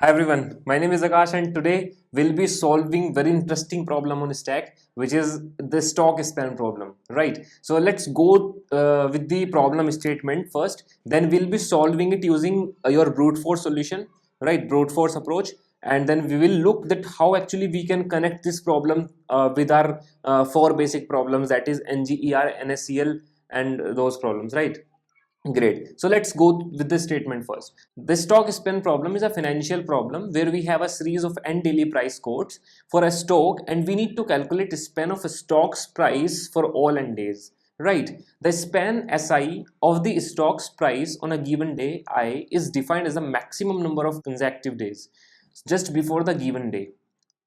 Hi everyone, my name is Akash and today we'll be solving very interesting problem on Stack, which is the stock span problem, right? So let's go with the problem statement first, then we'll be solving it using your brute force solution, right? Brute force approach, and then we will look that how actually we can connect this problem with our four basic problems, that is NGER, NSCL and those problems, right? Great. So let's go with this statement first. The stock span problem is a financial problem where we have a series of n daily price quotes for a stock and we need to calculate the span of a stock's price for all n days. Right. The span SI of the stock's price on a given day I is defined as the maximum number of consecutive days just before the given day.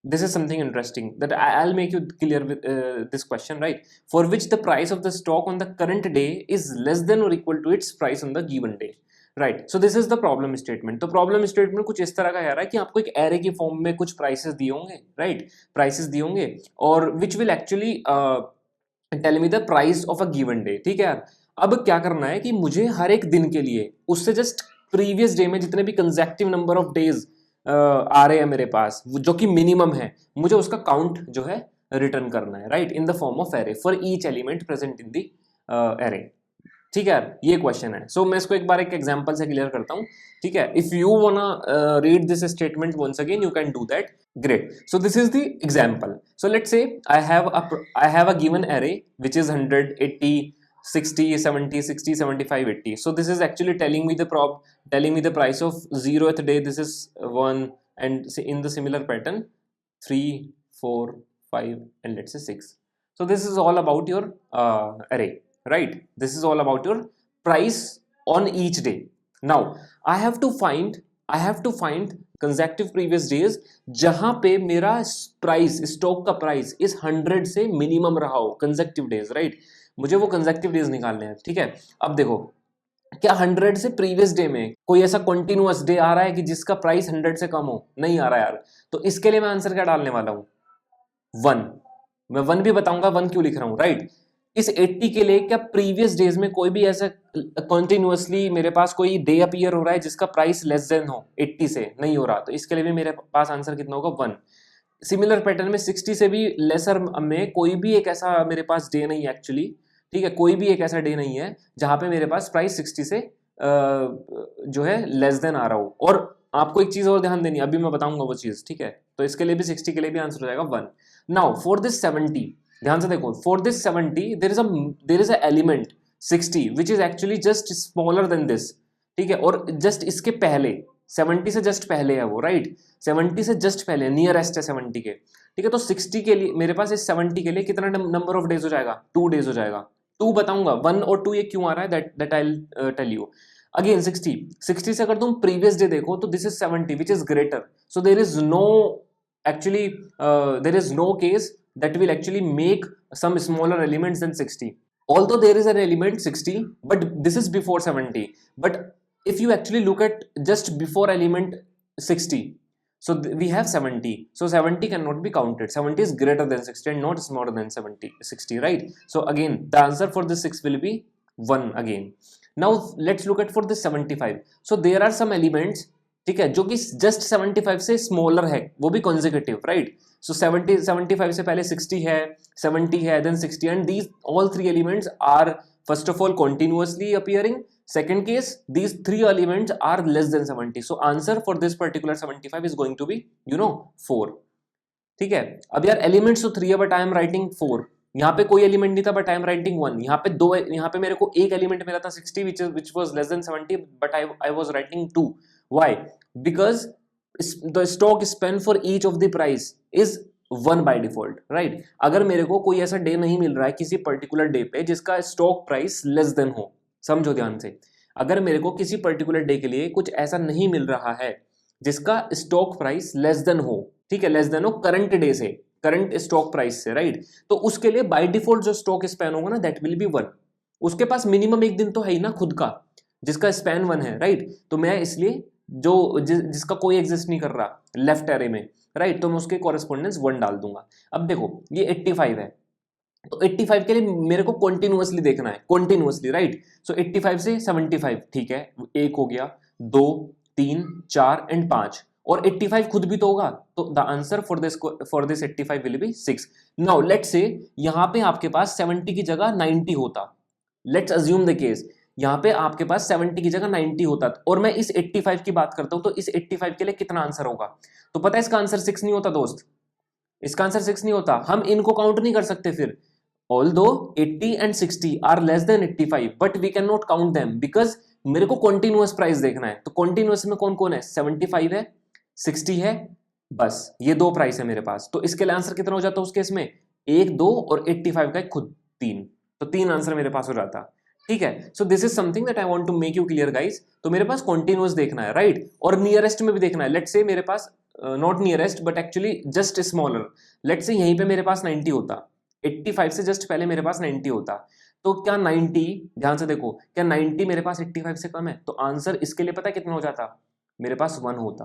This is something interesting that I'll make you clear with this question, right? For which the price of the stock on the current day is less than or equal to its price on the given day, right so this is the problem statement. तो problem statement कुछ इस तरह का कह रहा है कि आपको एक एरे की फॉर्म में कुछ प्राइसेस दिए होंगे, राइट? प्राइसेस दिए होंगे और which will actually tell me the price of a given day. ठीक है यार, अब क्या करना है कि मुझे हर एक दिन के लिए उससे जस्ट प्रीवियस डे में जितने भी कंसेक्टिव नंबर ऑफ डेज आ रहे हैं मेरे पास, जो कि मिनिमम है, मुझे उसका काउंट जो है रिटर्न करना है, right? In the form of array for each element present in the array. ठीक है यार, ये क्वेश्चन है. सो मैं इसको एक बार एक एग्जांपल से क्लियर करता हूँ. ठीक है, if you wanna read this statement once again you can do that. Great. So this is the example. So let's say I have a given array which is 100, 80, 60, 70, 60, 75, 80. So this is actually telling me the price of 0th day. This is 1, and in the similar pattern 3, 4, 5 and let's say 6. So this is all about your array, right? This is all about your price on each day. Now I have to find consecutive previous days जहां पे मेरा price, stock का price इस 100 से minimum रहा हो, consecutive days, right? मुझे वो कंसेक्टिव डेज निकालने हैं. ठीक है, अब देखो क्या 100 से प्रीवियस डे में कोई ऐसा कंटिन्यूअस डे आ रहा है कि जिसका प्राइस 100 से कम हो? नहीं आ रहा यार. तो इसके लिए मैं आंसर क्या डालने वाला हूं? 1. मैं 1 भी बताऊंगा 1 क्यों लिख रहा हूं, राइट? इस 80 के लिए क्या प्रीवियस डेज में कोई भी ऐसा कंटिन्यूअसली मेरे पास कोई डे अपीयर हो रहा है जिसका प्राइस लेस देन हो 80 से? नहीं हो रहा. तो इसके लिए भी मेरे पास आंसर कितना होगा? 1. सिमिलर पैटर्न में 60 से भी लेसर में कोई भी एक ऐसा मेरे पास डे नहीं है एक्चुअली. ठीक है, कोई भी एक ऐसा डे नहीं है जहां पे मेरे पास प्राइस 60 से जो है लेस देन आ रहा हो. और आपको एक चीज और ध्यान देनी है, अभी मैं बताऊंगा वो चीज. ठीक है, तो इसके लिए भी 60 के लिए भी आंसर हो जाएगा 1. नाउ फॉर दिस 70, ध्यान से देखो, for this 70 there is a element 60 which is actually just smaller than this. ठीक है, और जस्ट इसके पहले 70 से जस्ट पहले है वो, राइट? 70 से जस्ट पहले नियरेस्ट है 70 के. ठीक है, तो 60 के लिए मेरे पास इस 70 के लिए कितना नंबर ऑफ डेज हो जाएगा? 2 डेज हो जाएगा. 2 बताऊंगा, 1 और 2 ये क्यों आ रहा है that I will tell you. Again 60 से अगर तुम प्रीवियस डे देखो तो this is 70 which is greater. So there is no actually there is no case that will actually make some smaller elements than 60, although there is an element 60, but this is before 70. But if you actually look at just before element 60, so we have 70, so 70 cannot be counted. 70 is greater than 60 and not smaller than 60, right? So again the answer for this 6 will be 1 again. Now let's look at for this 75. So there are some elements, ठीक है, जो कि just 75 से smaller है, वो भी consecutive, right? सो 75 से पहले 60 है, 70 है, then 60, and these all 3 elements are first of all continuously appearing. Second case, these 3 elements are less than 70. So answer for this particular 75 is going to be 4. ठीक है, अब यार एलिमेंट्स तो 3 है बट आई एम राइटिंग 4. यहाँ पे कोई element नहीं था बट आई एम राइटिंग 1. यहाँ पे यहाँ पे मेरे को एक एलिमेंट मिला था 60 which was less than 70 but I was writing 2. Why? Because the stock span for each of the price is 1 by default, right? अगर मेरे को कोई ऐसा डे नहीं मिल रहा है किसी पर्टिकुलर डे पे जिसका स्टॉक प्राइस लेस देन हो, समझो ध्यान से, अगर मेरे को किसी पर्टिकुलर डे के लिए कुछ ऐसा नहीं मिल रहा है जिसका स्टॉक प्राइस लेस देन हो, ठीक है, लेस देन हो करंट डे से, करंट स्टॉक प्राइस से, राइट? तो उसके लिए बाय डिफॉल्ट जो स्टॉक स्पैन होगा ना दैट विल बी 1. उसके पास मिनिमम एक दिन तो है ही ना खुद का जिसका स्पैन 1 है, राइट? तो मैं इसलिए जिसका कोई एग्जिस्ट नहीं कर रहा लेफ्ट एरे में, राइट, तो मैं उसके कॉरेस्पॉन्डेंस 1 डाल दूंगा. अब देखो ये 85 है, तो 85 के लिए मेरे को कॉन्टिन्यूअसली देखना है, कॉन्टिन्यूअसली, राइट? सो 85 से 75, ठीक है, 1 हो गया, 2, 3, 4 एंड 5. और 85 खुद भी तो होगा, तो the answer for this 85 will be 6। Now let's say यहां पे आपके पास 70 की जगह 90 होता, लेट्स अज्यूम द केस यहां पे आपके पास 70 की जगह 90 होता, और मैं इस 85 की बात करता हूं, तो इस 85 के लिए कितना आंसर होगा? तो पता है इसका आंसर 6 नहीं होता दोस्त, इसका आंसर 6 नहीं होता। हम इनको काउंट नहीं कर सकते फिर, although 80 and 60 are less than 85 but we can not count them because मेरे को कॉन्टिन्यूअस प्राइस देखना है। तो कॉन्टिन्यूअस में कौन कौन है? 75 है, 60 है, बस ये दो प्राइस है मेरे पास। तो इसके लिए आंसर कितना हो जाता है उस केस में? 1, 2 और 85 का खुद 3, तो 3 आंसर मेरे पास हो जाता। ठीक है, so this is something that I want to make you clear guys. तो मेरे पास कॉन्टिन्यूअस देखना है, राइट, और नियरेस्ट में भी देखना है। लेट्स से मेरे पास not nearest but actually just smaller, let's say यहीं पे मेरे पास 90 होता, 85 से जस्ट पहले मेरे पास 90 होता, तो क्या 90, ध्यान से देखो, क्या 90 मेरे पास 85 से कम है? तो आंसर इसके लिए पता है कितना हो जाता? मेरे पास 1 होता,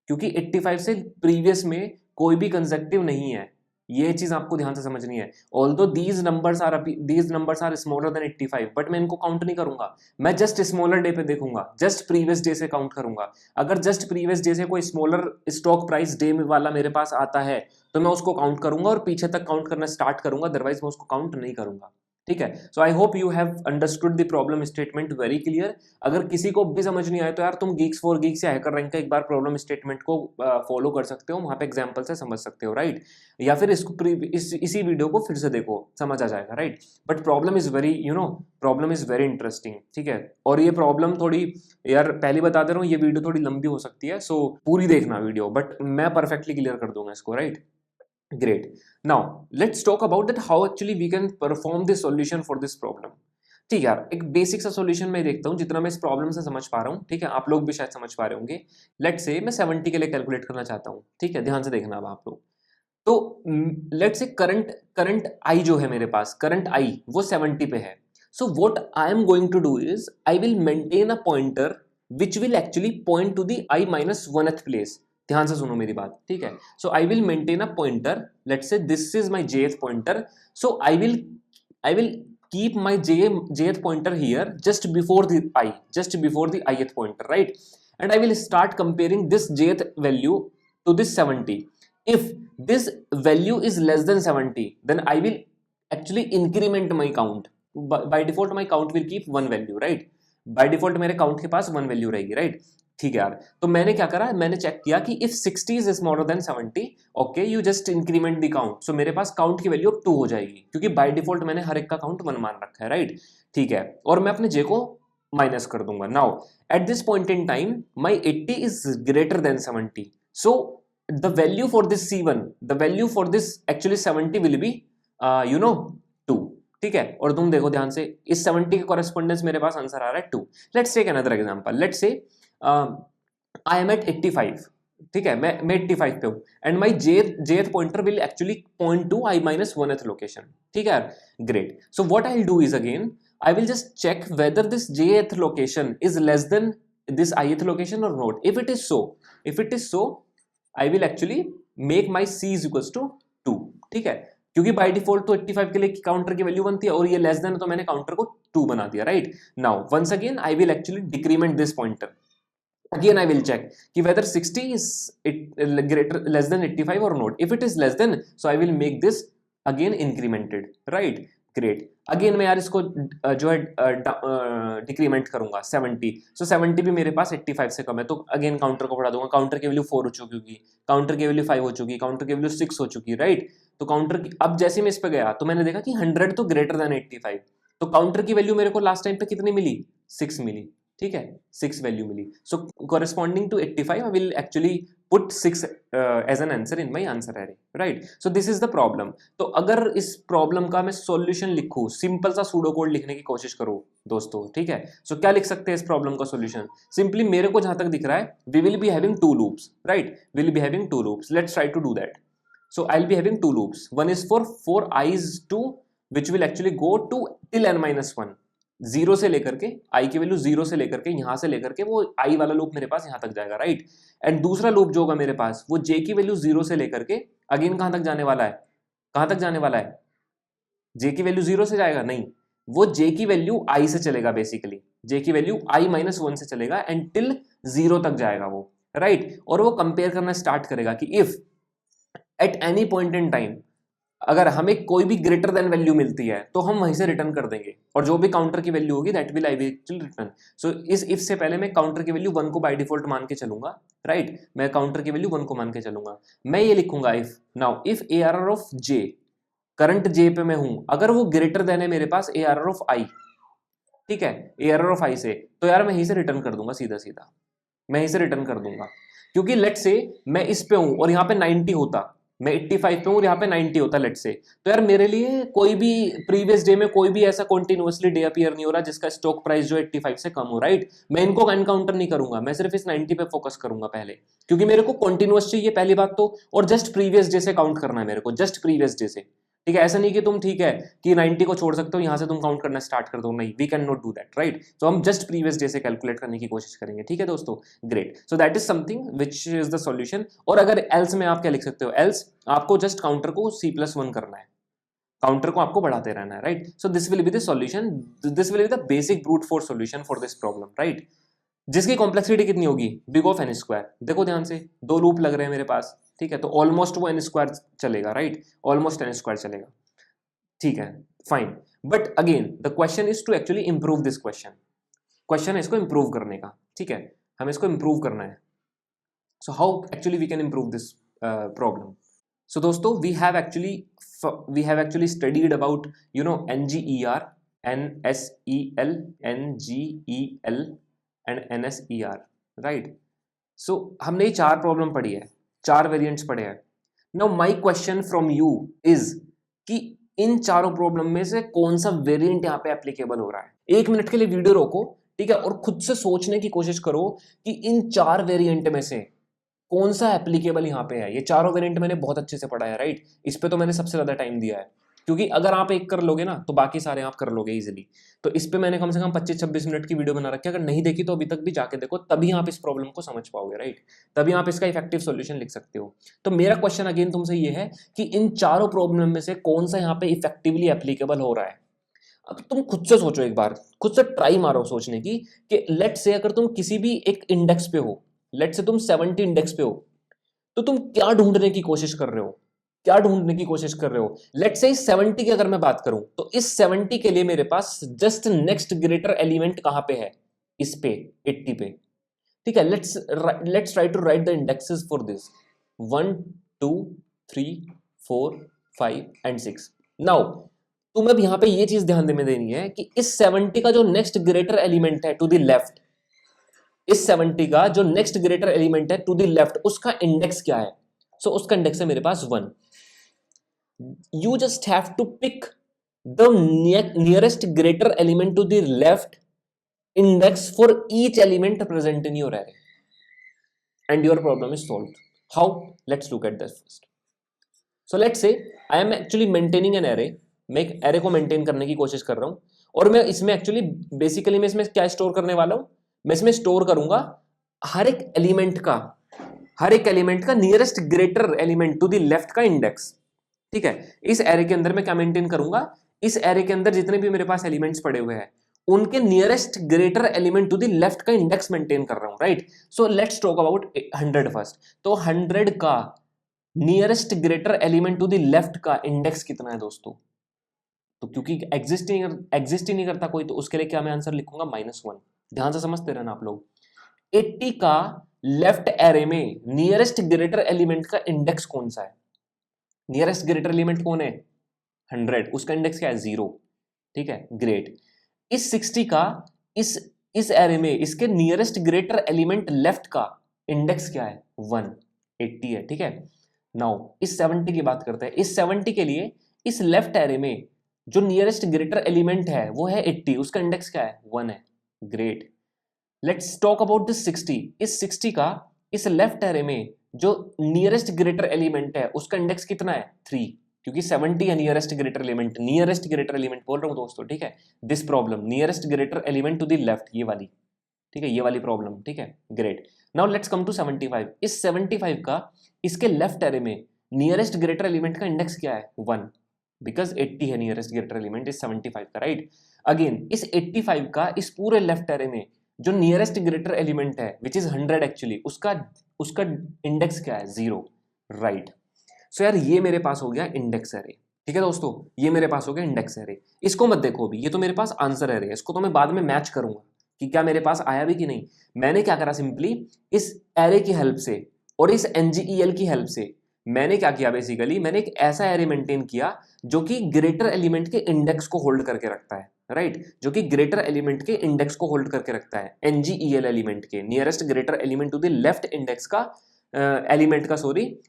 क्योंकि 85 से प्रीवियस में कोई भी कंसेक्टिव नहीं है। ये चीज आपको ध्यान से समझनी है। Although these numbers are smaller than 85 but मैं इनको काउंट नहीं करूंगा, मैं जस्ट स्मॉलर डे पे देखूंगा, जस्ट प्रीवियस डे से काउंट करूंगा। अगर जस्ट प्रीवियस डे से कोई स्मॉलर स्टॉक प्राइस डे वाला मेरे पास आता है तो मैं उसको काउंट करूंगा और पीछे तक काउंट करना स्टार्ट करूंगा, अदरवाइज मैं उसको काउंट नहीं करूंगा। ठीक है, so I hope you have understood the problem statement very clear. अगर किसी को भी समझ नहीं आए तो यार तुम Geeks for Geeks या हैकर रैंक का एक बार प्रॉब्लम स्टेटमेंट को फॉलो कर सकते हो, वहां पे एग्जांपल से समझ सकते हो, राइट, या फिर इसी वीडियो को फिर से देखो, समझ आ जाएगा, right. But problem is very problem is very interesting. ठीक है, और ये प्रॉब्लम थोड़ी, यार पहले बता दे रहा हूँ, ये वीडियो थोड़ी लंबी हो सकती है, सो पूरी देखना वीडियो, बट मैं परफेक्टली क्लियर कर दूंगा इसको, right. Great. Now let's talk about that how actually we can perform the solution for this problem. ठीक है यार, एक बेसिक सा सॉल्यूशन मैं देखता हूँ जितना मैं इस प्रॉब्लम से समझ पा रहा हूँ। ठीक है, आप लोग भी शायद समझ पा रहे होंगे। लेट्स से मैं 70 के लिए कैलकुलेट करना चाहता हूँ। ठीक है, ध्यान से देखना अब आप लोग। तो लेट्स से करंट आई जो है मेरे पास, करंट आई वो 70 पे है। So what I am going to do is I will maintain a pointer which will actually point to the I minus 1th place. ध्यान से सुनो मेरी बात, ठीक है। So I will maintain a pointer, let's say this is my jth pointer. So I will keep my jth pointer here just before the ith pointer, right? And I will start comparing this jth value to this 70. If this value is less than 70, then I will actually increment my count. By default my count will keep one value, right? By default मेरे count के पास one value रहेगी, right? ठीक है यार, तो मैंने क्या करा, मैंने चेक किया कि if 60 is smaller than 70, okay, you just increment the count. So मेरे पास काउंट की वैल्यू 2 हो जाएगी, क्योंकि बाय डिफॉल्ट मैंने हर एक का काउंट 1 मान रखा है, राइट। ठीक है, और मैं अपने जे को माइनस कर दूंगा। Now at this point in time my 80 is greater than 70, so the value for this C1, the value for this actually 70 will be 2। ठीक है, और तुम देखो ध्यान से, इस 70 के कॉरेस्पॉन्डेंस मेरे पास आंसर आ रहा है 2। Let's take another example, let's say I am eight 85, ठीक है, मैं 85 पे हूं, and my jth pointer will actually point to I minus 1th location. ठीक है, great. So what I will do is again I will just check whether this jth location is less than this ith location और not. If it is so I will actually make my c is equals to 2। ठीक है, क्योंकि by default तो 85 के लिए counter की value 1 थी और ये लेस देन, तो मैंने काउंटर को 2 बना दिया, right. Now once again I will actually decrement this pointer. Again I will check कि whether 60 is greater less than 85 or not. If it is less than, so I will make this again incremented, right? Great. Again मैं यार इसको जो है decrement करूंगा 70। So 70 भी मेरे पास 85 से कम है, तो अगेन काउंटर को बढ़ा दूंगा। काउंटर की वैल्यू 4 हो चुकी होगी, काउंटर की वैल्यू 5 हो चुकी, काउंटर की वैल्यू 6 हो चुकी, राइट। तो काउंटर की अब जैसे मैं इस पे गया तो मैंने देखा कि 100 तो ग्रेटर देन 85, तो काउंटर की वैल्यू मेरे को लास्ट टाइम पे कितनी मिली? 6 मिली। ठीक है, 6 वैल्यू मिली। So corresponding to 85 I will actually put 6 as an answer in my answer array, right? So this is the problem. तो अगर इस प्रॉब्लम का मैं सॉल्यूशन लिखूं, सिंपल सा सूडो कोड लिखने की कोशिश करूं दोस्तों, ठीक है, सो क्या लिख सकते हैं इस प्रॉब्लम का सॉल्यूशन? सिंपली मेरे को जहां तक दिख रहा है, we will be having 2 loops, right? We will be having 2 loops. Let's try to do that. So I'll be having 2 loops. One is for i's 2 which will actually go to till n-1, 0 से लेकर के, आई की value 0 से लेकर के, यहां से लेकर के वो आई वाला लूप मेरे पास यहां तक जाएगा, राइट। एंड दूसरा लूप जो होगा मेरे पास, वो जे की वैल्यू 0 से लेकर के अगेन कहां तक जाने वाला है? कहां तक जाने वाला है? जे की वैल्यू 0 से जाएगा? नहीं, वो जे की वैल्यू आई से चलेगा, बेसिकली जे की वैल्यू आई माइनस 1 से चलेगा एंड टिल 0 तक जाएगा वो, राइट। और वो कंपेयर करना स्टार्ट करेगा कि if at any point in time अगर हमें कोई भी ग्रेटर देन वैल्यू मिलती है तो हम वहीं से रिटर्न कर देंगे, और जो भी काउंटर की वैल्यू होगी that will I will return. So इस इफ से पहले मैं काउंटर की वैल्यू 1 को बाय डिफॉल्ट मान के चलूंगा, राइट। मैं काउंटर की वैल्यू 1 को मान के चलूंगा। मैं ये लिखूंगा if now if ARR of J, current J पे मैं हूं, अगर वो ग्रेटर देन है मेरे पास ARR ऑफ I, ठीक है, ARR ऑफ I से, तो यार मैं यहीं से रिटर्न कर दूंगा, सीधा सीधा मैं यहीं से रिटर्न कर दूंगा। क्योंकि लेट से मैं इस पे हूं और यहाँ पे 90 होता, मैं 85 पे हूं और यहाँ पे 90 होता लेट से, तो यार मेरे लिए कोई भी प्रीवियस डे में कोई भी ऐसा कंटिन्यूअसली डे अपीयर नहीं हो रहा जिसका स्टॉक प्राइस जो 85 से कम हो, राइट। मैं इनको एनकाउंटर नहीं करूंगा, मैं सिर्फ इस 90 पे फोकस करूंगा पहले, क्योंकि मेरे को कंटिन्यूअस चाहिए पहली बात तो, और जस्ट प्रीवियस डे से काउंट करना है मेरे को, जस्ट प्रीवियस डे से, ठीक है। ऐसा नहीं कि तुम ठीक है कि 90 को छोड़ सकते हो यहां से तुम काउंट करना स्टार्ट कर दो, नहीं, we can not do that, right. तो हम जस्ट प्रीवियस डे से कैलकुलेट करने की कोशिश करेंगे, ठीक है दोस्तों, great. So that is something which is the solution. और अगर एल्स में आप क्या लिख सकते हो, एल्स आपको जस्ट काउंटर को C+1 करना है, काउंटर को आपको बढ़ाते रहना है, right. So this will be the solution, this will be the basic brute force solution for this problem, right. जिसकी कॉम्प्लेक्सिटी कितनी होगी, बिग ऑफ n²। देखो ध्यान से, दो लूप लग रहे हैं मेरे पास, ठीक है, तो ऑलमोस्ट वो n² चलेगा, राइट, ऑलमोस्ट n² चलेगा, ठीक है, fine. But again the question is to actually improve this question है इसको इंप्रूव करने का, ठीक है, हमें इसको इंप्रूव करना है। So how actually we can improve this problem. So दोस्तों we have actually studied about NGER, NSEL, NGEL and NSER, right. So हमने ये 4 प्रॉब्लम पढ़ी है, 4 वेरिएंट्स पढ़े हैं। Now my question from you is कि इन चारों प्रॉब्लम में से कौन सा वेरिएंट यहाँ पे एप्लीकेबल हो रहा है। 1 मिनट के लिए वीडियो रोको, ठीक है, और खुद से सोचने की कोशिश करो कि इन 4 वेरिएंट में से कौन सा एप्लीकेबल यहाँ पे है। ये चारों वेरिएंट मैंने बहुत अच्छे से पढ़ा है, राइट, इस पे तो मैंने सबसे ज्यादा टाइम दिया है, क्योंकि अगर आप एक कर लोगे ना तो बाकी सारे आप कर लोगे इजीली। तो इस पे मैंने कम से कम 25-26 मिनट की वीडियो बना रखी है, अगर नहीं देखी तो अभी तक भी जाके देखो, तभी आप इस प्रॉब्लम को समझ पाओगे, राइट, तभी आप इसका इफेक्टिव सॉल्यूशन लिख सकते हो। तो मेरा क्वेश्चन अगेन तुमसे ये है कि इन चारों प्रॉब्लम में से कौन सा यहाँ पे इफेक्टिवली एप्लीकेबल हो रहा है। अब तुम खुद से सोचो, एक बार खुद से ट्राई मारो सोचने की कि लेट से अगर तुम किसी भी एक इंडेक्स पे हो, लेट से तुम 70 इंडेक्स पे हो, तो तुम क्या ढूंढने की कोशिश कर रहे हो, क्या ढूंढने की कोशिश कर रहे हो। लेट्स से 70 की अगर मैं बात करूं तो इस 70 के लिए मेरे पास जस्ट नेक्स्ट ग्रेटर एलिमेंट कहां पे है, इस पे 80 पे, ठीक है। Let's try to write the indexes for this 1 2 3 4 5 and 6। Now तुम्हें अब यहां पे ये चीज ध्यान में देनी है कि इस 70 का जो नेक्स्ट ग्रेटर एलिमेंट है टू द लेफ्ट, इस 70 का जो नेक्स्ट ग्रेटर एलिमेंट है टू द लेफ्ट, उसका इंडेक्स क्या है। सो उसका इंडेक्स है मेरे पास 1। You just have to pick the nearest greater element to the left index for each element present in your array and your problem is solved. How? Let's look at this first. So let's say I am actually maintaining an array. मैं एक array को maintain करने की कोशिश कर रहा हूं, और मैं इसमें actually basically मैं इसमें क्या स्टोर करने वाला हूं, मैं इसमें स्टोर करूंगा हर एक एलिमेंट का nearest greater element to the left का इंडेक्स, ठीक है। इस एरे के अंदर मैं क्या मेंटेन करूंगा, इस एरे के अंदर जितने भी मेरे पास एलिमेंट्स पड़े हुए हैं उनके nearest greater element to the left का इंडेक्स मेंटेन कर रहा हूं, right. So let's talk about 100 first. तो 100 का nearest greater element to the left का इंडेक्स कितना है दोस्तों, तो क्योंकि एग्जिस्ट ही नहीं करता कोई, तो उसके लिए क्या मैं आंसर लिखूंगा -1। ध्यान से समझते रहना आप लोग। 80 का लेफ्ट एरे में नियरेस्ट ग्रेटर एलिमेंट का इंडेक्स कौन सा है, नियरेस्ट ग्रेटर एलिमेंट कौन है 100, उसका इंडेक्स क्या है 0, ठीक है, ग्रेट। इस 60 का इस एरे में इसके नियरेस्ट ग्रेटर एलिमेंट लेफ्ट का इंडेक्स क्या है 1, 80 है, ठीक है। नाउ इस 70 की बात करते हैं। इस 70 के लिए इस लेफ्ट एरे में जो नियरेस्ट ग्रेटर एलिमेंट है वो है 80, उसका इंडेक्स क्या है 1 है, great. Let's talk about this 60। इस 60 का इस लेफ्ट एरे में जो नियरेस्ट ग्रेटर एलिमेंट है उसका इंडेक्स कितना है 3, क्योंकि 70 है नियरेस्ट ग्रेटर एलिमेंट बोल रहा हूं दोस्तों, ठीक है। This problem nearest greater element to the left, ये वाली, ठीक है, ये वाली प्रॉब्लम, ठीक है, great. Now let's come to 75। इस 75 का इसके लेफ्ट एरे में नियरेस्ट ग्रेटर एलिमेंट का इंडेक्स क्या है 1, बिकॉज 80 है नियरेस्ट ग्रेटर एलिमेंट इस 75 का, राइट। अगेन इस 85 का इस पूरे लेफ्ट एरे में जो नियरेस्ट ग्रेटर एलिमेंट है विच इज 100 एक्चुअली, उसका उसका इंडेक्स क्या है, 0, राइट। सो यार ये मेरे पास हो गया इंडेक्स एरे, ठीक है दोस्तों, ये मेरे पास हो गया इंडेक्स एरे। इसको मत देखो अभी, ये तो मेरे पास आंसर एरे है, इसको तो मैं बाद में मैच करूंगा कि क्या मेरे पास आया भी कि नहीं। मैंने क्या करा, सिंपली इस एरे की हेल्प से और इस एनजीईएल की हेल्प से मैंने क्या किया, बेसिकली मैंने एक ऐसा एरे मेंटेन किया जो कि ग्रेटर एलिमेंट के इंडेक्स को होल्ड करके रखता है, राइट, जो कि ग्रेटर एलिमेंट के इंडेक्स को होल्ड करके रखता है, एनजीईएल एलिमेंट के, nearest greater element to the left index का एलिमेंट का सॉरी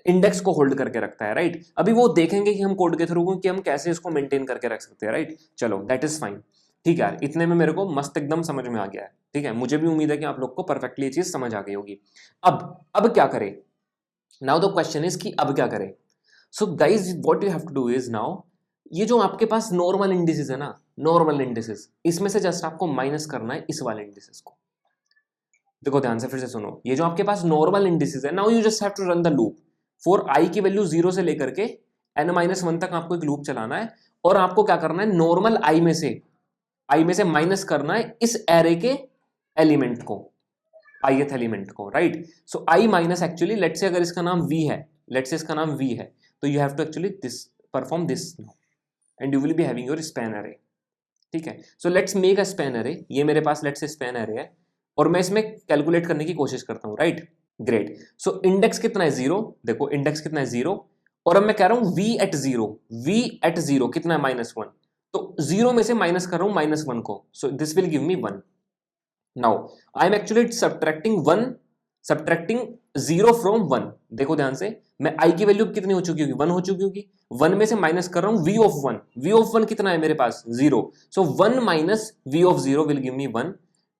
इंडेक्स को होल्ड करके रखता है, राइट। अभी वो देखेंगे कि हम कोड के थ्रू कि हम कैसे इसको मेंटेन करके रख सकते हैं, राइट। चलो दैट इज फाइन, ठीक है यार, इतने में मेरे को मस्त एकदम समझ में आ गया है, ठीक है। मुझे भी उम्मीद है कि आप लोग को परफेक्टली ये चीज समझ आ गई होगी। अब क्या करें, नाउ द क्वेश्चन इज कि अब क्या करें। So guys what you have to do is, now ये जो आपके पास नॉर्मल इंडिसेस है ना, नॉर्मल इंडिसेस, इसमें से जस्ट आपको माइनस करना है इस वाले इंडिसेस को। देखो ध्यान से फिर से सुनो, ये जो आपके पास नॉर्मल इंडिसेस है, now you just have to run the loop for i की वैल्यू 0 से लेकर के n-1 तक आपको एक लूप चलाना है, और आपको क्या करना है, नॉर्मल आई में से माइनस करना है इस एरे के एलिमेंट को, ith एलिमेंट को, right. So I minus actually let's say अगर इसका नाम v है, लेट्स से इसका नाम v है, तो you have to actually this perform this and you will be having your span array, ठीक है। So let's make a span array, ये मेरे पास लेट्स से स्पैन एरे है और मैं इसमें कैलकुलेट करने की कोशिश करता हूं, राइट, ग्रेट। सो इंडेक्स कितना है, 0, देखो इंडेक्स कितना है, 0, और अब मैं कह रहा हूं v एट 0 कितना है, -1, तो 0 में से माइनस कर रहा हूं -1 को, so this will give me 1। Now I am actually subtracting 0 from 1, देखो ध्यान से, मैं i की वैल्यू कितनी हो चुकी होगी, 1 हो चुकी होगी, 1 में से माइनस कर रहा हूं v ऑफ 1 कितना है मेरे पास, 0, सो 1 minus v of 0 will give me 1,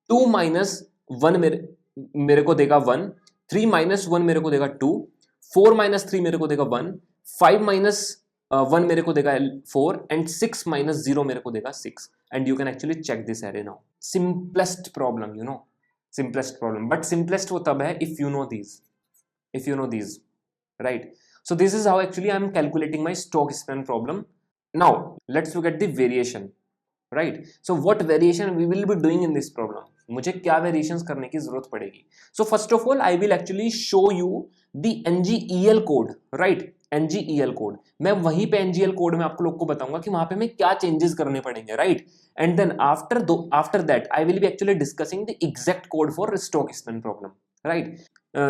2 minus 1 मेरे को देगा 1, 3 माइनस 1 मेरे को देगा 2, 4 माइनस 3 मेरे को देगा 1, 5 माइनस 1 मेरे को देगा 4, एंड 6 माइनस 0 मेरे को देगा 6, and you can actually check this array now. Simplest problem, you know, simplest problem, but simplest वो तब है if you know these, right? So this is how actually I am calculating my stock span problem. Now let's look at the variation, right? So what variation we will be doing in this problem, मुझे क्या variations करने की जरूरत पड़ेगी। So first of all I will actually show you the NGEL code, right? NGEL code, मैं वहीं पे NGEL code में आपको लोग को बताऊंगा कि वहां पे हमें क्या changes करने पड़ेंगे, right? And then after that I will be actually discussing the exact code for stock span problem, right?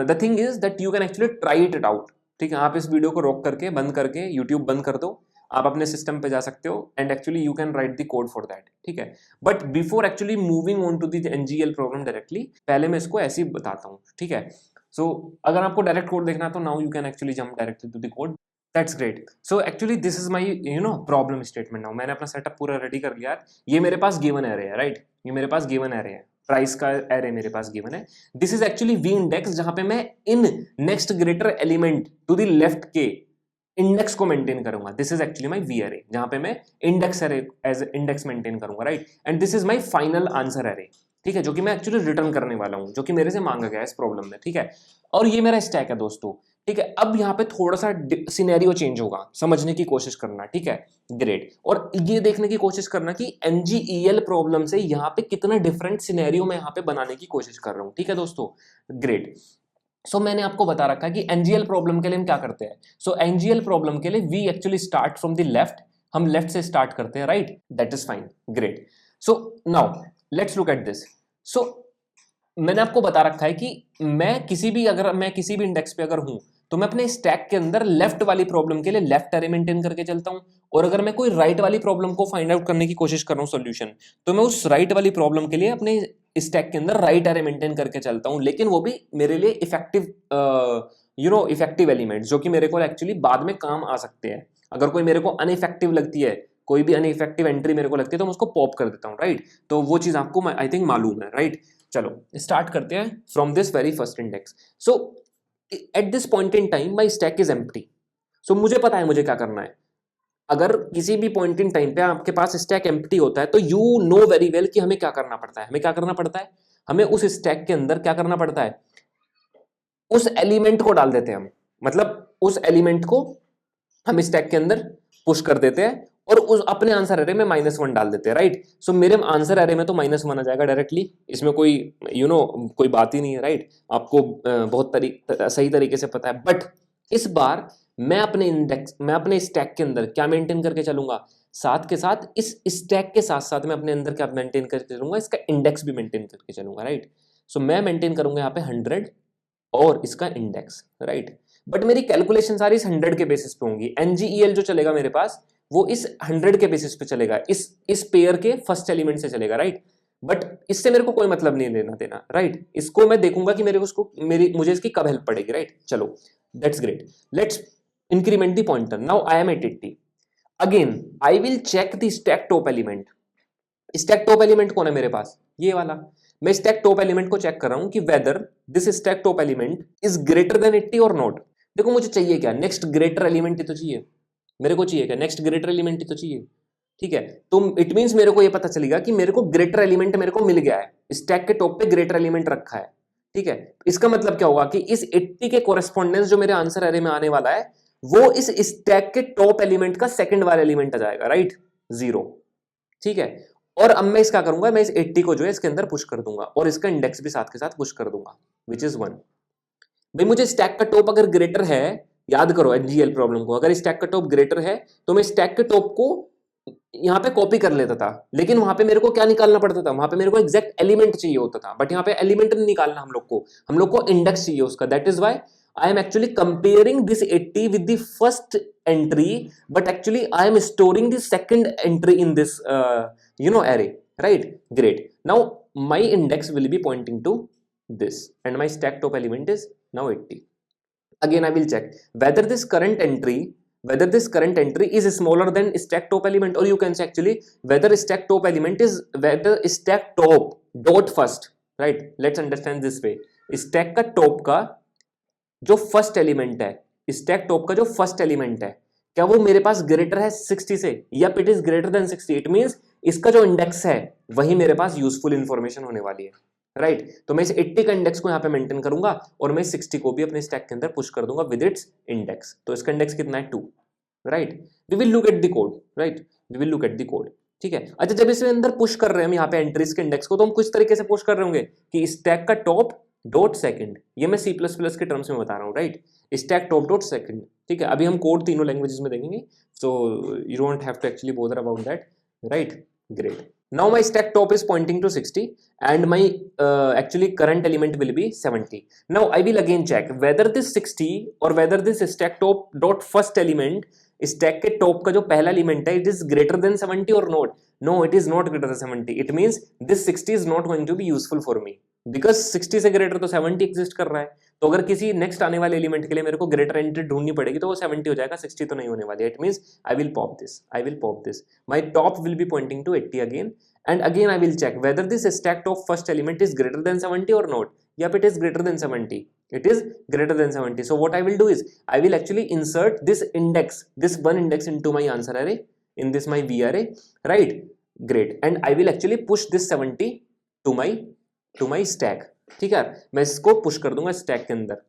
The thing is that you can actually try it out, ठीक है। आप इस वीडियो को रोक करके बंद करके YouTube बंद कर दो, आप अपने सिस्टम पे जा सकते हो, and actually you can write the code for that, ठीक है। But before actually moving on to the NGL problem directly, पहले मैं इसको ऐसे ही बताता हूँ, ठीक है। सो अगर आपको डायरेक्ट कोड देखना है तो now you can actually jump directly to the code, that's great. So actually this is my problem statement. Now मैंने अपना सेटअप पूरा रेडी कर लिया है, ये मेरे पास गिवन एरे है, राइट, ये मेरे पास गिवन एरे है, प्राइस का एरे मेरे पास गिवन है। This is actually v index, जहां पे मैं इन next greater element to the left के इंडेक्स को मेंटेन करूंगा। This is actually my v array, जहां पे मैं index array as index maintain करूंगा, right. And this is my final answer array, ठीक है, जो कि मैं एक्चुअली रिटर्न करने वाला हूं, जो कि मेरे से मांगा गया है इस प्रॉब्लम में, ठीक है। और ये मेरा स्टैक है दोस्तों, ठीक है। अब यहाँ पे थोड़ा सा सिनेरियो चेंज होगा, समझने की कोशिश करना, ठीक है, ग्रेट। और ये देखने की कोशिश करना कि एनजीईएल प्रॉब्लम से यहाँ पे कितना डिफरेंट सिनेरियो मैं यहाँ पे बनाने की कोशिश कर रहा हूँ, ठीक है दोस्तों, ग्रेट। सो मैंने आपको बता रखा है कि एनजीएल प्रॉब्लम के लिए हम क्या करते हैं। सो एनजीएल प्रॉब्लम के लिए we actually start from the left, हम लेफ्ट से स्टार्ट करते हैं, right, that is fine, great. So now let's look at this. So मैंने आपको बता रखा है कि मैं किसी भी इंडेक्स पे अगर हूं तो मैं अपने स्टैक के अंदर लेफ्ट वाली प्रॉब्लम के लिए लेफ्ट एरे मेंटेन करके चलता हूं, और अगर मैं कोई राइट वाली प्रॉब्लम को फाइंड आउट करने की कोशिश कर रहा हूं सॉल्यूशन, तो मैं उस राइट वाली प्रॉब्लम के लिए अपने स्टैक के अंदर राइट एरे मेंटेन करके चलता हूं, लेकिन वो भी मेरे लिए इफेक्टिव एलिमेंट, जो कि मेरे को एक्चुअली बाद में काम आ सकते हैं। अगर कोई मेरे को अनइफेक्टिव लगती है, कोई भी अनइफेक्टिव एंट्री मेरे को लगती है, तो मैं उसको पॉप कर देता हूं, राइट। तो वो चीज आपको आई थिंक मालूम है, राइट। चलो स्टार्ट करते हैं from this very first index. So at this point in time my stack is empty. So मुझे पता है मुझे क्या करना है। अगर किसी भी पॉइंट इन टाइम पे आपके पास स्टैक एम्प्टी होता है तो यू नो वेरी वेल कि हमें क्या करना पड़ता है। हमें क्या करना पड़ता है, हमें उस स्टैक के अंदर क्या करना पड़ता है, उस एलिमेंट को डाल देते हैं हम, मतलब उस एलिमेंट को हम स्टैक के अंदर पुश कर देते हैं, और उस अपने आंसर अरे में -1 डाल देते हैं, राइट। सो मेरे आंसर अरे में तो -1 आ जाएगा डायरेक्टली, इसमें कोई कोई बात ही नहीं है, राइट। आपको बहुत सही तरीके से पता है। बट इस बार मैं अपने स्टैक के अंदर क्या मेंटेन करके चलूंगा, साथ के साथ इस स्टैक के साथ साथ मैं अपने अंदर क्या मेंटेन करके चलूंगा, इसका इंडेक्स भी मेंटेन करके चलूंगा, राइट। सो मैं मेंटेन करूंगा यहाँ पे 100 और इसका इंडेक्स, राइट। बट मेरी कैलकुलेशन सारी इस 100 के बेसिस पे होंगी। NGEL जो चलेगा मेरे पास वो इस 100 के बेसिस पे चलेगा, इस पेयर के फर्स्ट एलिमेंट से चलेगा, राइट। बट इससे मेरे को कोई मतलब नहीं लेना देना, राइट। इसको मैं देखूंगा कि मुझे इसकी कब हेल्प पड़ेगी, राइट। चलो that's great, let's increment the pointer. Now I am at 80। Again I will check the stack top element. Stack top element कौन है मेरे पास, ये वाला। मैं स्टैक टॉप एलिमेंट को चेक कर रहा हूं कि whether this stack top element is greater than 80 और नॉट। देखो मुझे चाहिए क्या, नेक्स्ट ग्रेटर एलिमेंट ही तो चाहिए, मेरे को चाहिए क्या, नेक्स्ट ग्रेटर एलिमेंट ही तो चाहिए, ठीक है। तो इट मींस मेरे को ये पता चलेगा कि मेरे को ग्रेटर एलिमेंट मेरे को मिल गया है, स्टैक के टॉप पे ग्रेटर एलिमेंट रखा है, ठीक है। इसका मतलब क्या होगा कि इस 80 के कोरेस्पोंडेंस जो मेरे आंसर अरे में आने वाला है वो इस स्टैक के टॉप एलिमेंट का सेकंड वाला एलिमेंट आ जाएगा, राइट, 0, ठीक है। और अब मैं इसका करूंगा, मैं इस 80 को जो है इसके अंदर पुश कर दूंगा और इसका इंडेक्स भी साथ के साथ पुश कर दूंगा, विच इज 1। भाई मुझे स्टैक का टॉप अगर ग्रेटर है, याद करो NGL प्रॉब्लम को, अगर स्टैक का टॉप ग्रेटर है तो मैं स्टैक के टॉप को यहां पे कॉपी कर लेता था, लेकिन वहां पे मेरे को क्या निकालना पड़ता था, वहां पे मेरे को एग्जैक्ट एलिमेंट चाहिए होता था। बट यहाँ पे एलिमेंट नहीं निकालना हम लोग को इंडेक्स चाहिए उसका। That is why I am actually comparing this 80 with the first entry, but actually I am storing the second entry in this array, right? Great. Now my index will be pointing to this and my stack top element is now 80. Again I will check whether this current entry is smaller than stack top element, or you can say actually whether stack top element is whether stack top dot first, right? Let's understand this way. Stack का top का जो first element है, stack top का जो first element है, क्या वो मेरे पास ग्रेटर है 60 से, या it is greater then 60। It means इसका जो इंडेक्स है वही मेरे पास यूजफुल इंफॉर्मेशन होने वाली है, राइट। तो मैं इस 80 का इंडेक्स को यहां पे मेंटेन करूंगा और मैं 60 को भी अपने स्टैक के अंदर पुश कर दूंगा विद इट्स इंडेक्स। तो इसका इंडेक्स कितना है, 2, right. We will look at the code, right, we will look at the code, ठीक है। अच्छा, जब इसके अंदर पुश कर रहे हैं हम यहाँ पे एंट्रीज के इंडेक्स को, तो हम कुछ तरीके से पुश कर रहे होंगे कि स्टैक का टॉप डॉट सेकंड, ये मैं C++ के टर्म्स में बता रहा हूँ, right. Stack top dot second, ठीक है। अभी हम कोड तीनों लैंग्वेजेस में देखेंगे, so you don't have to actually bother about that, right. Great. Now my stack top is pointing to 60 and my actually current element will be 70. Now I will again check whether this 60 or whether this stack top dot first element, stack के top का जो पहला element है, it is greater than 70 और not. No, it is not greater than 70। It means this 60 is not going to be useful for me, because 60 से greater तो 70 exist कर रहा है। तो अगर किसी नेक्स्ट आने वाले एलिमेंट के लिए मेरे को ग्रेटर एंट्री ढूंढनी पड़ेगी तो वो 70 हो जाएगा, 60 तो नहीं होने वाली। It means I will pop this, my top will be pointing to 80 again, and again I will check whether this stack top first element is greater than 70 or not. Yep, it is greater than 70. It is greater than 70. So what I will do is I will actually insert this one index into my answer array, in this my V array, right? Great. And I will actually push this 70 to my stack. ठीक है, मैं इसको push कर दूंगा stack के अंदर।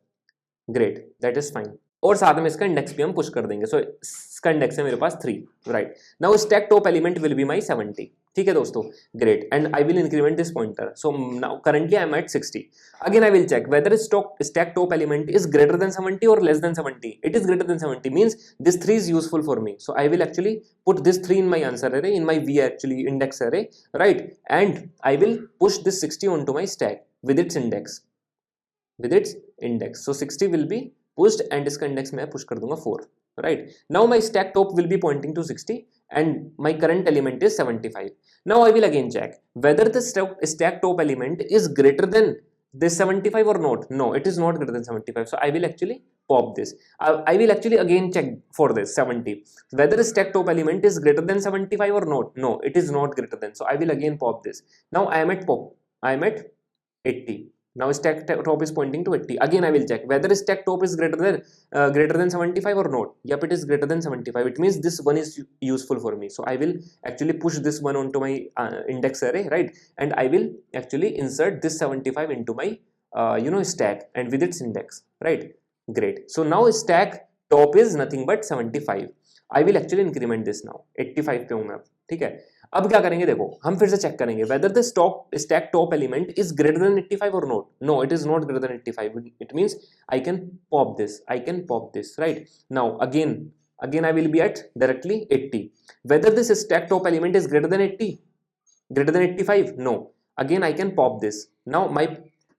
Great, that is fine. और साथ में इसका इंडेक्स भी हम पुश कर देंगे। सो इसका इंडेक्स है मेरे पास 3, right. Now stack top element will be my 70, ठीक है दोस्तों। Great, and I will increment this pointer. So now currently I am at 60। Again I will check whether stack top element is greater than 70 और less than 70। It is greater than 70 means this 3 is useful for me. So I will actually put this 3 in my answer array, in my V actually index array, right? And I will push this 60 onto my stack with its index. So 60 will be pushed and इसका index मैं push कर दूंगा 4, right? Now my stack top will be pointing to 60 and my current element is 75. Now I will again check whether the stack top element is greater than this 75 or not. No, it is not greater than 75. So I will actually pop this. I will actually again check for this 70 whether the stack top element is greater than 75 or not. No, it is not greater than. So I will again pop this. Now I am at 80. Now stack top is pointing to 80. Again I will check whether stack top is greater than 75 or not. Yep, it is greater than 75. It means this one is useful for me. So I will actually push this one onto my index array, right? And I will actually insert this 75 into my stack and with its index, right? Great. So now stack top is nothing but 75. I will actually increment this now, 85 पे हूं मैं अब, ठीक है। अब क्या करेंगे, देखो हम फिर से चेक करेंगे whether the stack top element is greater than 85 और not. No, it is not greater than 85, it means I can pop this, right. Now again I will be at directly 80. Whether this stack top element is greater than 80, greater than 85, no, again I can pop this. Now my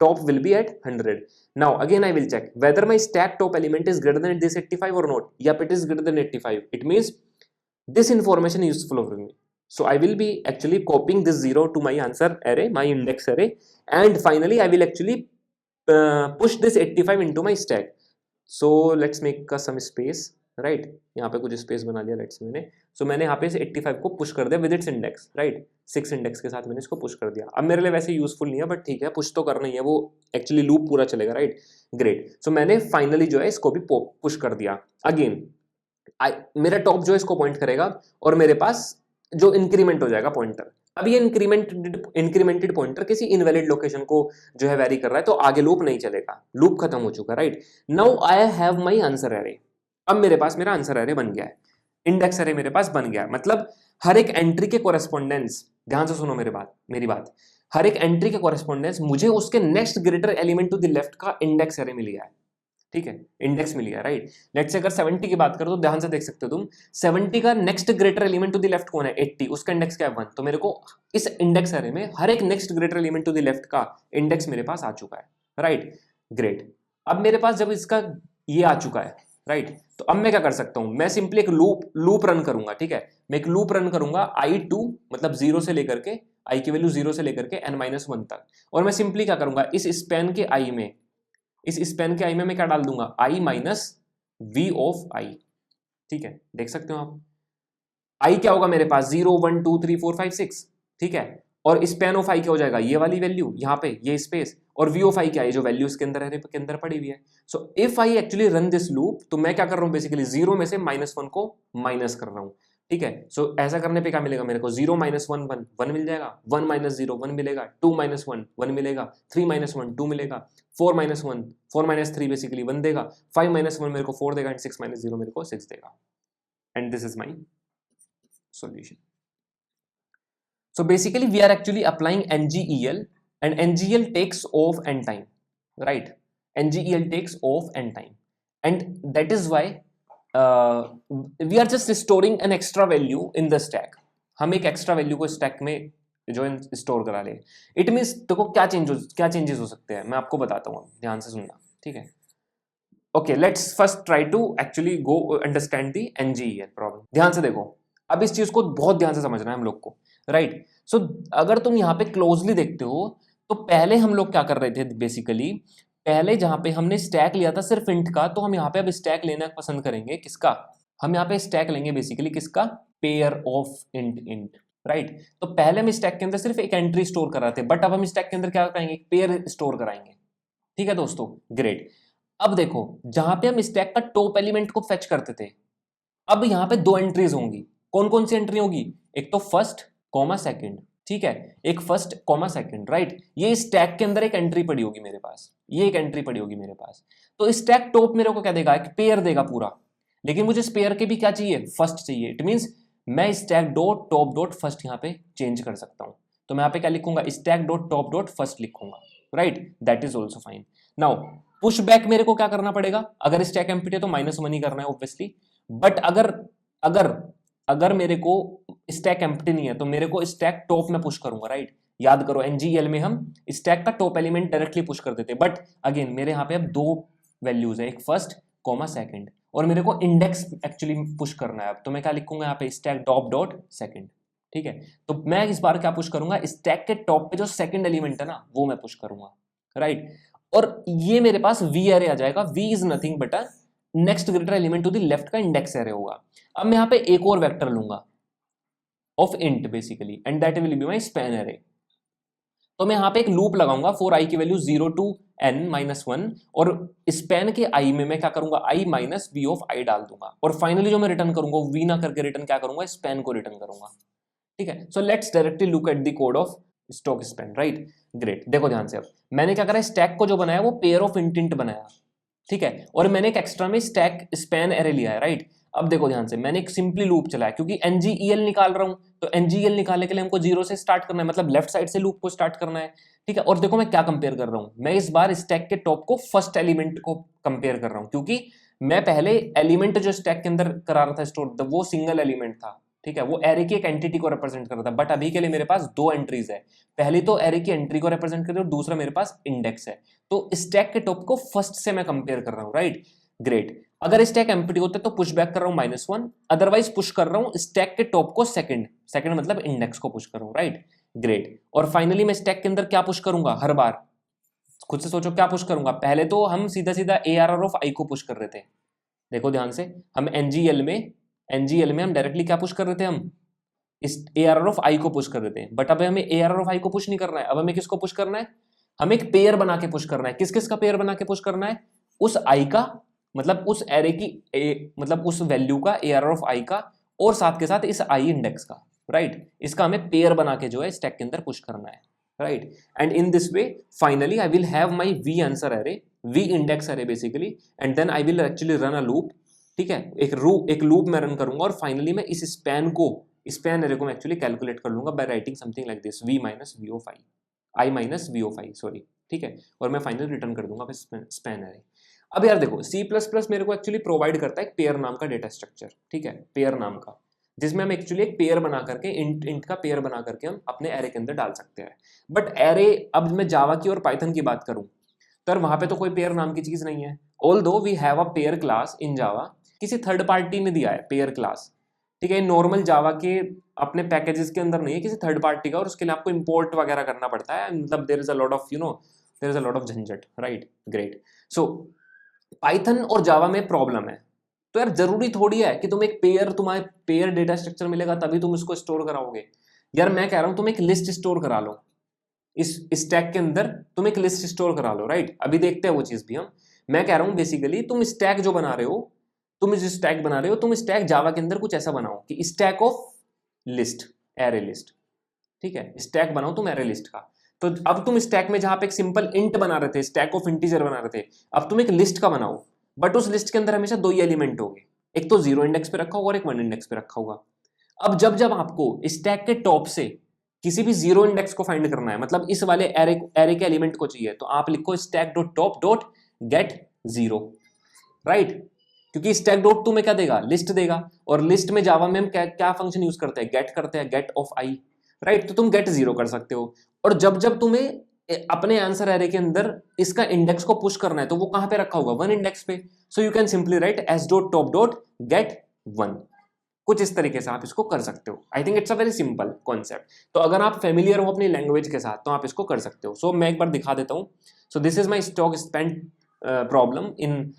top will be at 100. Now again I will check whether my stack top element is greater than this 85 or not. Yep, it is greater than 85. It means this information is useful for me, so I will be actually copying this 0 to my answer array, my index array, and finally I will actually push this 85 into my stack. So let's make some space, right यहाँ पे कुछ space बना लिया let's मैंने। सो मैंने यहाँ पे 85 को पुश कर दिया with its index, right, 6 index के साथ मैंने इसको पुश कर दिया। अब मेरे लिए वैसे यूजफुल नहीं है बट ठीक है, पुश तो करना ही है, वो एक्चुअली लूप पूरा चलेगा, राइट, ग्रेट। सो मैंने फाइनली जो है इसको भी पुश कर दिया। अगेन मेरा टॉप जो है इसको पॉइंट करेगा और मेरे पास जो इंक्रीमेंट हो जाएगा पॉइंटर, अब ये इंक्रीमेंटेड पॉइंटर किसी इनवैलिड लोकेशन को जो है वेरी कर रहा है, तो आगे लूप नहीं चलेगा, लूप खत्म हो चुका, right. Now I have my answer array. अब मेरे पास मेरा आंसर एरे बन गया है, इंडेक्स एरे मेरे पास बन गया है। मतलब हर एक एंट्री के कोरेस्पोंडेंस, ध्यान से सुनो मेरी बात, हर एक एंट्री के कोरेस्पोंडेंस मुझे उसके next greater element to the left का इंडेक्स एरे मिल गया है, ठीक है, इंडेक्स मिल गया, राइट। लेट्स से अगर 70 की बात करो तो ध्यान से देख सकते हो तुम, 70 का next greater element to the left कौन है, 80, उसका इंडेक्स क्या है 1। तो मेरे को इस इंडेक्स एरे में हर एक next greater element to the left का इंडेक्स मेरे पास आ चुका है, राइट, ग्रेट। अब मेरे पास जब इसका ये आ चुका है, राइट, तो अब मैं क्या कर सकता हूं, मैं सिंपली एक लूप रन करूंगा, ठीक है। मैं एक लूप रन करूंगा i2 मतलब 0 से लेकर के, i की वैल्यू 0 से लेकर के n-1 तक, और मैं सिंपली क्या करूंगा, इस स्पैन के i में मैं क्या डाल दूंगा, i minus v of i, ठीक है, देख सकते हो आप। i क्या होगा मेरे पास 0 1 2 3 4 5 6, ठीक है, और स्पैन ऑफ i क्या हो जाएगा, ये वाली वैल्यू यहाँ पे ये स्पेस, और v ऑफ i क्या है, जो वैल्यू इसके अंदर है के अंदर पड़ी हुई है। So if I actually run this loop, तो मैं क्या कर रहा हूँ बेसिकली 0 में से -1 को माइनस कर रहा हूँ, ठीक है। सो ऐसा करने पे क्या मिलेगा मेरे को, 0 - 1 1 मिल जाएगा, 1 - 0 1 मिलेगा, 2 - 1 1 मिलेगा, 3 - 1 2 मिलेगा, 4 - 1 4 - 3 बेसिकली 1 देगा, 5 - 1 मेरे को 4 देगा, एंड 6 - 0 मेरे को 6 देगा, and this is my solution. So basically we are actually applying NGEL, and NGEL takes off n time, right? NGEL takes off n time, and that is why we are just storing an extra value in the stack. हम एक extra value को stack में जो store करा ले। It means देखो क्या changes हो सकते हैं, मैं आपको बताता हूँ, ध्यान से सुनना, ठीक है। Okay, let's first try to actually go understand the NGEL problem. ध्यान से देखो, अब इस चीज को बहुत ध्यान से समझना है हम लोग को, राइट। सो अगर तुम यहाँ पे क्लोजली देखते हो तो पहले हम लोग क्या कर रहे थे बेसिकली, पहले जहां पे हमने स्टैक लिया था सिर्फ इंट का, तो हम यहाँ पे अब स्टैक लेना पसंद करेंगे किसका, हम यहाँ पे स्टैक लेंगे बेसिकली किसका, पेयर ऑफ इंट, राइट। तो पहले हम स्टैक के अंदर सिर्फ एक एंट्री स्टोर कर रहे थे, बट अब हम स्टैक के अंदर क्या करेंगे, पेयर स्टोर कराएंगे, ठीक है दोस्तों, ग्रेट। अब देखो जहां पे हम स्टैक का टॉप एलिमेंट को फेच करते थे, अब यहाँ पे दो एंट्रीज होंगी, कौन कौन सी एंट्री होगी, एक तो फर्स्ट कॉमा सेकंड, ठीक है, एक फर्स्ट कॉमा सेकंड, राइट। ये स्टैक के अंदर एक एंट्री पड़ी होगी मेरे पास, ये एक एंट्री पड़ी होगी मेरे पास। तो स्टैक टॉप मेरे को क्या देगा, एक पेयर देगा पूरा, लेकिन मुझे इस पेयर के भी क्या चाहिए, फर्स्ट चाहिए। इट मींस मैं stack dot top dot first यहाँ पे चेंज कर सकता हूँ, तो मैं यहाँ पे क्या लिखूंगा, stack dot top dot first लिखूंगा, right, that is also fine. Now push back मेरे को क्या करना पड़ेगा, अगर स्टैक एम्प्टी है तो -1 ही करना है ऑब्वियसली, बट अगर मेरे को स्टैक एम्प्टी नहीं है तो मेरे को स्टैक टॉप में पुश करूंगा, राइट। याद करो NGEL में हम स्टैक का टॉप एलिमेंट डायरेक्टली पुश कर देते, बट अगेन मेरे यहाँ पे अब दो वैल्यूज है, एक फर्स्ट कॉमा सेकंड, और मेरे को इंडेक्स एक्चुअली पुश करना है। अब तो मैं क्या लिखूंगा यहाँ पे, स्टैक टॉप डॉट सेकंड, ठीक है। तो मैं इस बार क्या पुश करूंगा, स्टैक के टॉप पे जो सेकंड एलिमेंट है ना वो मैं पुश करूंगा, राइट। और ये मेरे पास V एरे आ जाएगा, V is nothing but next greater element to the left का इंडेक्स एरे होगा। अब मैं यहाँ पे एक और वेक्टर लूंगा of int basically, and that will be my span array. तो मैं यहाँ पे एक लूप लगाऊंगा फॉर i की वैल्यू 0 to n-1, और स्पैन के i में मैं क्या करूंगा, i minus v of i डाल दूंगा, और फाइनली जो मैं रिटर्न करूंगा v ना करके रिटर्न क्या करूंगा, स्पैन को रिटर्न करूंगा, ठीक है। So let's directly look at the code of stock span, right, great. देखो ध्यान से, अब मैंने क्या करा, स्टैक को जो बनाया वो पेयर ऑफ इंट बनाया, ठीक है, और मैंने एक एक्स्ट्रा में स्टैक स्पैन एरे लिया है, राइट। अब देखो ध्यान से, मैंने एक सिंपली लूप चलाया क्योंकि NGEL निकाल रहा हूं, तो NGEL निकालने के लिए हमको जीरो से स्टार्ट करना है, मतलब लेफ्ट साइड से लूप को स्टार्ट करना है, ठीक है। और देखो मैं क्या कंपेयर कर रहा हूं, मैं इस बार स्टैक के टॉप को फर्स्ट एलिमेंट को कंपेयर कर रहा हूं, क्योंकि मैं पहले एलिमेंट जो स्टैक के अंदर करा रहा था स्टोर, वो सिंगल एलिमेंट था, ठीक है, वो एरे की एक एंटिटी को रिप्रेजेंट कर रहा था। बट अभी के लिए मेरे पास दो एंट्रीज है, पहली तो एरे की एंट्री को रिप्रेजेंट कर रही है और दूसरा मेरे पास इंडेक्स है, तो स्टैक के टॉप को फर्स्ट से मैं कंपेयर कर रहा हूं, राइट। ग्रेट। अगर स्टैक एम्प्टी होता है तो पुश बैक कर रहा हूं -1, अदरवाइज पुश कर रहा हूं स्टैक के टॉप को सेकंड, सेकंड मतलब इंडेक्स को पुश कर रहा हूं, राइट। ग्रेट। और फाइनली मैं स्टैक के अंदर क्या पुश करूंगा, हर बार खुद से सोचो क्या पुश करूंगा। पहले तो हम सीधा सीधा ARR ऑफ I को पुश कर रहे थे, देखो ध्यान से, हम NGL में हम डायरेक्टली क्या पुश कर रहे थे, हम इस ARR ऑफ I को पुश कर रहे थे। बट अब हमें ARR ऑफ I को पुश नहीं करना है, अब हमें किसको पुश करना है, हमें एक पेयर बना के पुश करना है। किस किस का पेयर बना के पुश करना है, उस I का, मतलब उस एरे की मतलब उस वैल्यू का, ARR ऑफ I का, और साथ के साथ इस I इंडेक्स का, राइट। इसका हमें पेयर बना के जो है स्टैक के अंदर पुश करना है, right. And in this way finally I will have my V answer array, V index array basically, and then I will actually run a loop, ठीक है, एक लूप मैं रन करूंगा और फाइनली मैं इस स्पैन एरे को मैं एक्चुअली कैलकुलेट कर लूंगा by writing something like this, V minus V of I minus V of I, sorry, ठीक है, और मैं फाइनल रिटर्न कर दूंगा स्पैन एरे। अब यार देखो, C++ मेरे को एक्चुअली प्रोवाइड करता है एक पेयर नाम का डेटा स्ट्रक्चर, ठीक है, पेयर नाम का, जिसमें हम एक्चुअली एक पेयर बना करके इंट का पेयर बना करके हम अपने एरे के अंदर डाल सकते हैं। बट एरे, अब मैं जावा की और पाइथन की बात करूं तो वहां पे तो कोई पेयर नाम की चीज नहीं है, although we have a pair class in Java, किसी थर्ड पार्टी ने दिया है पेयर क्लास, ठीक है, नॉर्मल जावा के अपने पैकेजेस के अंदर नहीं है, किसी थर्ड पार्टी का, और उसके लिए आपको इंपोर्ट वगैरह करना पड़ता है, मतलब there is a lot of there is a lot of झंझट, राइट। ग्रेट। सो पाइथन और जावा में प्रॉब्लम है, तो यार जरूरी थोड़ी है कि तुम एक पेयर, तुम्हारे पेयर डेटा स्ट्रक्चर मिलेगा तभी तुम इसको स्टोर कराओगे। यार मैं कह रहा हूं तुम एक लिस्ट स्टोर करा लो, इस स्टैक के अंदर तुम एक लिस्ट स्टोर करा लो, राइट। अभी देखते हैं वो चीज भी हम। मैं कह रहा हूं बेसिकली तुम स्टैक जो बना रहे हो, तुम स्टैक जावा के अंदर कुछ ऐसा बनाओ कि stack of list, array list, ठीक है, स्टैक बनाओ तुम एरे लिस्ट का। तो अब तुम स्टैक में जहां पे एक सिंपल इंट बना रहे थे, स्टैक ऑफ इंटीजर बना रहे थे, अब तुम एक लिस्ट का बनाओ, बट उस लिस्ट के अंदर हमेशा दो ही एलिमेंट होंगे, एक तो 0 इंडेक्स पे रखा होगा और एक 1 इंडेक्स पे रखा होगा। अब जब जब आपको स्टैक के टॉप से किसी भी 0 इंडेक्स को फाइंड करना है, मतलब इस वाले एरे के एलिमेंट को चाहिए, तो आप लिखो stack dot top dot gate 0, right, क्योंकि स्टैक डॉट तुम्हें क्या देगा, लिस्ट देगा, और लिस्ट में जावा में हम क्या फंक्शन यूज करते हैं, गेट करते हैं, गेट ऑफ I, राइट। तो तुम गेट 0 कर सकते हो, और जब जब तुम्हें अपने आंसर एरे के अंदर इसका इंडेक्स को पुश करना है, तो वो कहां पे रखा होगा, 1 इंडेक्स पे, so you can simply write S dot top dot gate 1। कुछ इस तरीके से आप इसको कर सकते हो। I think it's a very simple concept. तो अगर आप फेमिलियर हो अपनी लैंग्वेज के साथ तो आप इसको कर सकते हो। सो मैं एक बार दिखा देता हूँ। So this is my stock span problem in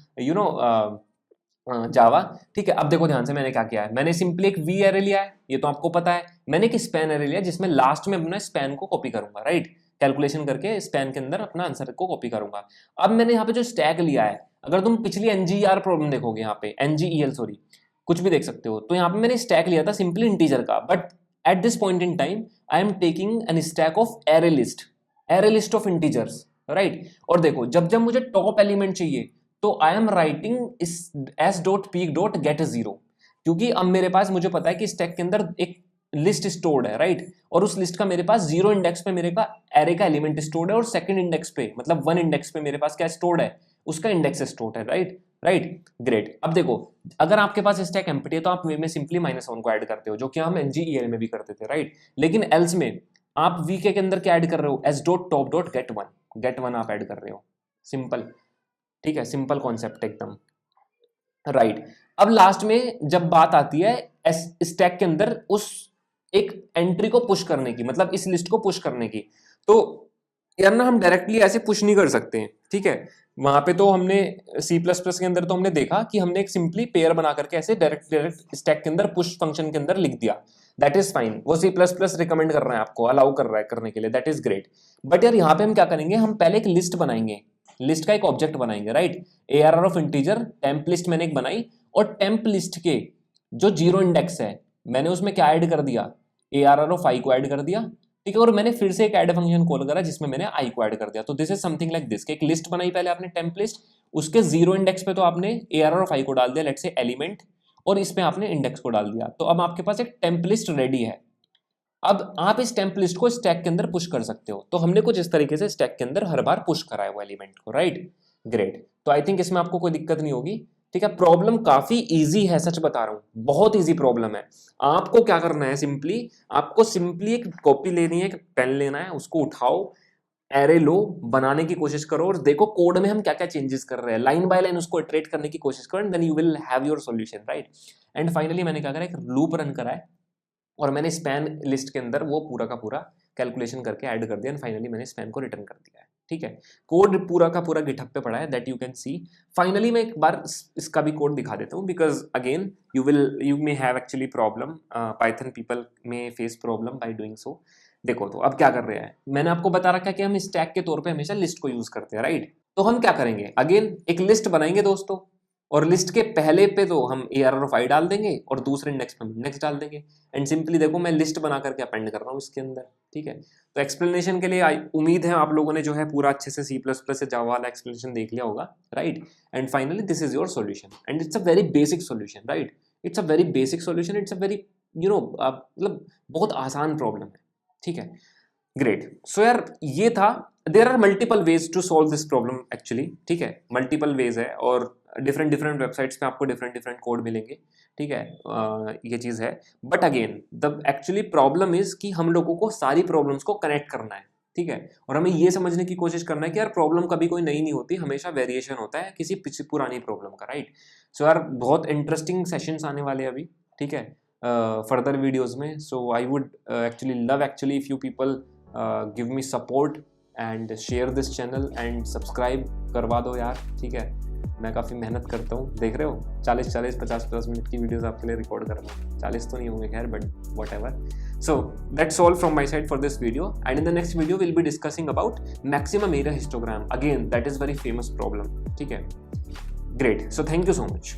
Java, ठीक है। अब देखो ध्यान से मैंने क्या किया है, मैंने सिंपली एक वी एरे लिया है, ये तो आपको पता है। मैंने एक स्पैन एरे लिया जिसमें लास्ट में अपना स्पैन को कॉपी करूंगा, राइट, कैलकुलेशन करके स्पैन के अंदर अपना आंसर को कॉपी करूंगा। अब मैंने यहाँ पे जो स्टैक लिया है, अगर तुम पिछली NGER प्रॉब्लम देखोगे, यहाँ पे NGEL सॉरी, कुछ भी देख सकते हो, तो यहाँ पे मैंने स्टैक लिया था सिंपली इंटीजर का, but at this point in time I am taking an stack of array list of integers, right. और देखो जब जब मुझे टॉप एलिमेंट चाहिए तो I am writing S dot peak dot gate 0, क्योंकि अब मेरे पास, मुझे पता है कि स्टैक के अंदर एक लिस्ट स्टोर्ड है, राइट, और उस लिस्ट का मेरे पास 0 इंडेक्स पे मेरे का एरे का एलिमेंट स्टोर्ड है, और सेकंड इंडेक्स पे मतलब 1 इंडेक्स पे मेरे पास क्या स्टोर्ड है, उसका इंडेक्स स्टोर्ड है, राइट। ग्रेट। अब देखो अगर आपके पास स्टैक एम्प्टी है तो आप वे में सिंपली -1 को ऐड करते हो, जो कि हम NGEL में भी करते थे, राइट। लेकिन एल्स में आप वी के अंदर क्या ऐड कर रहे हो, S dot top dot gate 1 आप ऐड कर रहे हो, सिंपल, ठीक है, सिंपल कॉन्सेप्ट एकदम, राइट। अब लास्ट में जब बात आती है स्टैक के अंदर उस एक एंट्री को पुश करने की, मतलब इस लिस्ट को पुश करने की, तो यार ना हम डायरेक्टली ऐसे पुश नहीं कर सकते हैं, ठीक है। वहां पे तो हमने C++ के अंदर तो हमने देखा कि हमने एक सिंपली पेयर बना करके ऐसे डायरेक्ट स्टैक के अंदर पुश फंक्शन के अंदर लिख दिया, दैट इज फाइन, वो C++ रिकमेंड कर रहा है आपको, अलाउ कर रहा है करने के लिए, दैट इज ग्रेट। बट यार यहाँ पे हम क्या करेंगे, हम पहले एक लिस्ट बनाएंगे, लिस्ट का एक ऑब्जेक्ट बनाएंगे, right, ARR of integer temp list मैंने एक बनाई, और टेम्प लिस्ट के जो 0 इंडेक्स है मैंने उसमें क्या ऐड कर दिया, ARR ऑफ I को ऐड कर दिया, ठीक है, और मैंने फिर से एक ऐड फंक्शन कॉल करा जिसमें मैंने I को ऐड कर दिया। तो this is something like this, एक लिस्ट बनाई पहले आपने टेम्प लिस्ट, उसके 0 इंडेक्स पे तो आपने ARR ऑफ I को डाल दिया, लेट्स से एलिमेंट, और इसमें आपने इंडेक्स को डाल दिया, तो अब आपके पास एक टेम्प लिस्ट रेडी है। अब आप इस टेम्प लिस्ट को स्टैक के अंदर पुश कर सकते हो। तो हमने कुछ इस तरीके से स्टैक के अंदर हर बार पुश करा है वो एलिमेंट को, राइट? ग्रेट। तो आई थिंक इसमें आपको कोई दिक्कत नहीं होगी, ठीक है। प्रॉब्लम काफी इजी है, सच बता रहा हूं, बहुत इजी प्रॉब्लम है। आपको क्या करना है, आपको सिंपली एक कॉपी लेनी है, एक पेन लेना है, उसको उठाओ, एरे लो, बनाने की कोशिश करो और देखो कोड में हम क्या क्या चेंजेस कर रहे हैं, लाइन बाय लाइन उसको इटरेट करने की कोशिश करो, and then you will have your solution, right? And finally मैंने क्या करा, एक लूप रन करा है और मैंने स्पैन लिस्ट के अंदर वो पूरा का पूरा कैलकुलेशन करके ऐड कर दिया, एंड फाइनली मैंने स्पैन को रिटर्न कर दिया है, ठीक है। कोड पूरा का पूरा गिटहब पे पड़ा है, that you can see. Finally मैं एक बार इसका भी कोड दिखा देता हूँ, because again you may have actually problem, Python people may face problem by doing so. देखो तो अब क्या कर रहे हैं, मैंने आपको बता रखा है कि हम स्टैक के तौर पे हमेशा लिस्ट को यूज करते हैं, राइट? तो हम क्या करेंगे, अगेन एक लिस्ट बनाएंगे दोस्तों, और लिस्ट के पहले पे तो हम ARR5 डाल देंगे और दूसरे इंडेक्स पे इंडेक्स डाल देंगे, एंड सिंपली देखो मैं लिस्ट बना करके अपेंड कर रहा हूँ इसके अंदर, ठीक है। तो एक्सप्लेनेशन के लिए उम्मीद है आप लोगों ने जो है पूरा अच्छे से C++ से जावा वाला एक्सप्लेनेशन देख लिया होगा, right? And finally this is your solution, and it's a very basic solution, right? It's a very basic solution, it's a very मतलब बहुत आसान प्रॉब्लम है, ठीक है। ग्रेट। सो यार ये था, there are multiple ways to solve this problem actually, ठीक है, मल्टीपल वेज है और डिफरेंट वेबसाइट्स पे आपको डिफरेंट कोड मिलेंगे, ठीक है। ये चीज़ है, but again the actually problem is कि हम लोगों को सारी प्रॉब्लम्स को कनेक्ट करना है, ठीक है, और हमें ये समझने की कोशिश करना है कि यार प्रॉब्लम कभी कोई नई नहीं होती, हमेशा वेरिएशन होता है किसी पुरानी प्रॉब्लम का, राइट? सो यार बहुत इंटरेस्टिंग सेशंस आने वाले हैं अभी, ठीक है, फर्दर वीडियोज में। So I would actually love actually if you people give me support and share this channel and subscribe करवा दो यार, ठीक है। मैं काफ़ी मेहनत करता हूँ, देख रहे हो 40-40, 50-50 मिनट की वीडियोस आपके लिए रिकॉर्ड कर रहा हूँ, 40 तो नहीं होंगे खैर, but what ever. So that's all from my side for this video, and in the next video will be discussing about maximum area histogram, again that is very famous problem, ठीक है। Great, so thank you so much.